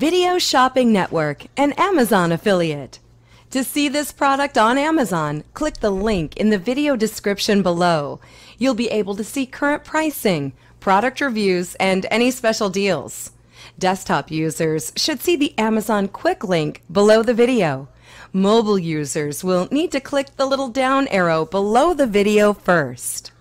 Video Shopping Network, an Amazon affiliate. To see this product on Amazon, click the link in the video description below. You'll be able to see current pricing, product reviews, and any special deals. Desktop users should see the Amazon quick link below the video. Mobile users will need to click the little down arrow below the video first.